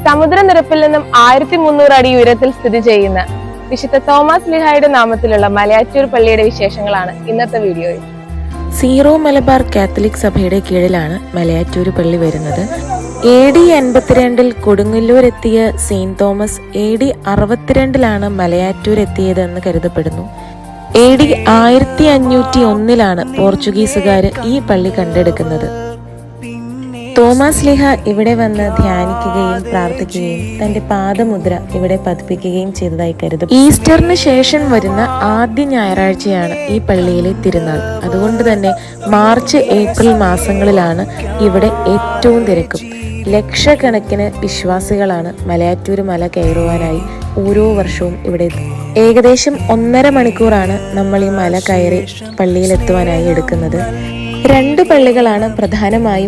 സമുദ്രനിരപ്പിൽ നിന്നും 1300 അടി ഉയരത്തിൽ സ്ഥിതി ചെയ്യുന്ന വിശുദ്ധ തോമസ് ലീഹായുടെ നാമത്തിലുള്ള മലയാറ്റൂർ പള്ളിയുടെ വിശേഷങ്ങളാണ് ഇന്നത്തെ വീഡിയോയിൽ. സീറോ മലബാർ കാത്തലിക് സഭയുടെ കീഴിലാണ് മലയാറ്റൂർ പള്ളി വരുന്നത്. AD 82 കൊടുങ്ങല്ലൂർ എത്തിയ സെയിന്റ് തോമസ് AD 62 മലയാറ്റൂർ എത്തിയതെന്ന് കരുതപ്പെടുന്നു. AD 1501 പോർച്ചുഗീസുകാർ ഈ പള്ളി കണ്ടെടുക്കുന്നത്. തോമസ് ലീഹ ഇവിടെ വന്ന് ധ്യാനിക്കുകയും പ്രാർത്ഥിക്കുകയും തന്റെ പാദമുദ്ര ഇവിടെ പതിപ്പിക്കുകയും ചെയ്തതായി കരുതും. ഈസ്റ്ററിന് ശേഷം വരുന്ന ആദ്യ ഞായറാഴ്ചയാണ് ഈ പള്ളിയിലെ തിരുനാൾ. അതുകൊണ്ട് തന്നെ മാർച്ച് ഏപ്രിൽ മാസങ്ങളിലാണ് ഇവിടെ ഏറ്റവും തിരക്കും. ലക്ഷക്കണക്കിന് വിശ്വാസികളാണ് മലയാറ്റൂർ മല കയറുവാനായി ഓരോ വർഷവും ഇവിടെ ഏകദേശം 1.5 മണിക്കൂറാണ് നമ്മൾ ഈ മല കയറി പള്ളിയിലെത്തുവാനായി എടുക്കുന്നത്. 2 പള്ളികളാണ് പ്രധാനമായും